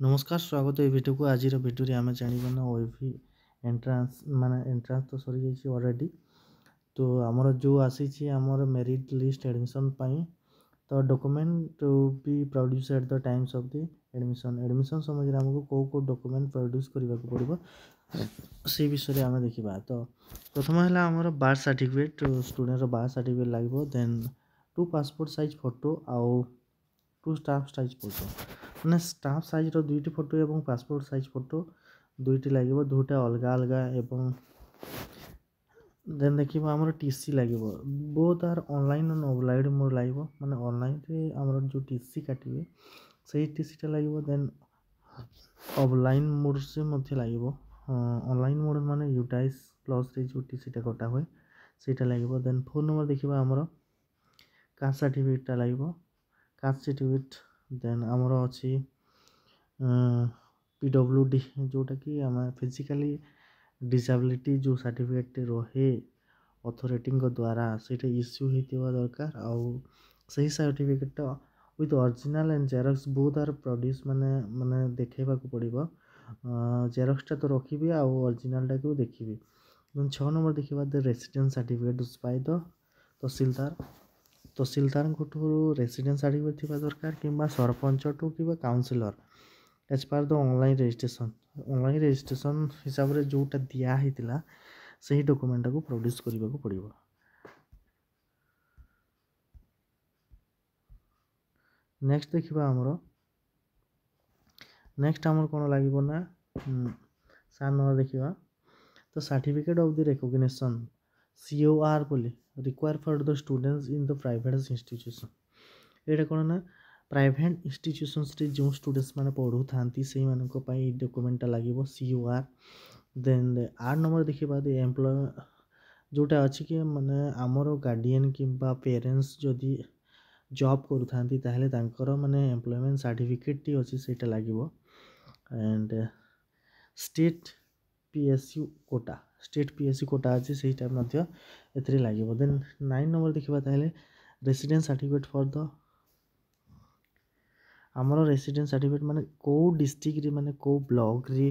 नमस्कार स्वागत है भिडियो को आज भिडियो आम जाना ना ओएवी एंट्रांस माने एंट्रांस तो सरी जाइए ऑलरेडी तो आमर जो आसी आमर मेरिट लिस्ट एडमिशन तो डॉक्यूमेंट भी produce at the times of the admission समय आमको कौ डॉक्यूमेंट प्रोड्यूस करने को पड़ो से विषय आम देखा तो प्रथम है आमर birth certificate student birth certificate लगे देन 2 पासपोर्ट साइज फोटो आउ 2 स्टाफ साइज फोटो मैंने स्टाफ साइज रो दुईटी फोटो एवं पासपोर्ट साइज फोटो दुईटी लगे दुईटा अलग अलग एवं देन देखिए आमर टीसी लगे बोथ आर ऑनलाइन और ऑफलाइन मोड लगे माने ऑनलाइन रे आमर जो टीसी काटिबे सही टीसीटा लगे देन ऑफलाइन मोड से मध्य लगे ऑनलाइन मोड माने यूटाइस प्लस रे जो टीसीटा कटा हुए सेटा लगे देन फोन नंबर देखिए आमर कास्ट सर्टिफिकेटा लगे कास्ट सर्टिफिकेट देन आमर अच्छी पीडब्ल्यूडी जोटा कि आम फिजिकली डिसेबिलिटी जो सर्टिफिकेट रहे अथॉरिटी द्वारा सेटा इश्यू होता दरकार आउ सही certificate with original and xerox both are produce माने माने देखा पड़ो जेरक्सटा तो रखी आउ ओरिजिनलटा को देखी 6 नंबर देखा the residence certificate by the tehsildar residence certificate थी दरकार कि सरपंच टू कि councillor as per the online registration हिसाब से जोटा दिखाई से डॉक्यूमेंट को प्रोड्यूस करने को पड़ो नेक्स्ट देखा आमर नेक्स्ट आमर कौन लगे ना 7 नंबर देखा तो certificate of the recognition COR बोली require for the students in the private institution ये कौन ना प्राइवेट इंस्टीट्यूशंस रे जो स्टूडेंट्स मैंने पढ़ू था से डॉक्यूमेंटा लगे COR देन 8 नंबर देखा एम्प्लॉय जोटा अच्छी कि माने आमर गार्डियन कि पेरेंट्स जदि जॉब करूँ माने एम्प्लॉयमेंट सर्टिफिकेट टी अच्छी से लगे एंड स्टेट PSU कोटा अच्छी से लगे देन 9 नंबर देखा रेसिडेंस सर्टिफिकेट फॉर द आमर रेसिडेंस सर्टिफिकेट माने को डिस्ट्रिक्ट रे माने को ब्लॉक रे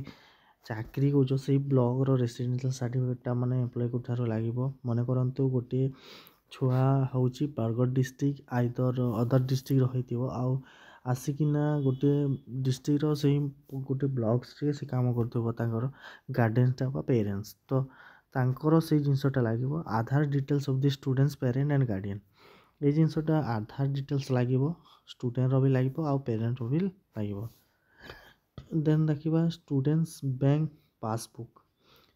चाकरी को से ब्लॉक रो रेसिडेंशियल सर्टिफिकेटा माने एम्प्लॉय को ठारो लागिबो मने करंतु गोटे छुआ होची Bargarh district either other district रहिथिबो आउ आसिकिना गोटे डिस्ट्रिक्ट रो से गोटे ब्लॉक्स रे से काम करथबो तांकर गार्डियनटा बा पेरेंट्स तो तांकर से जिनसटा लागिबो Aadhaar details of the students parent and guardian ये जिनसटा आधार डिटेल्स लागिबो स्टूडेंट रो भी लागिबो आउ पेरेंट रो भी लागिबो देन देखिबा स्टूडेंट्स बैंक पासबुक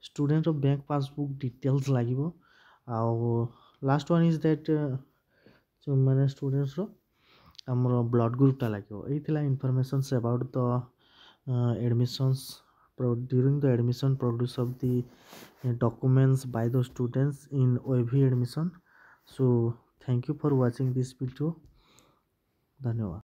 स्टूडेंट रो बैंक पासबुक डिटेल्स लागिबो आउ लास्ट वन इज दैट मैंने स्टूडेंट्स रो आमर ब्लड ग्रुपटा लगे ये informations about the admissions during the admission produce of the documents by the students in OAV admission. So thank you for watching this video. धन्यवाद।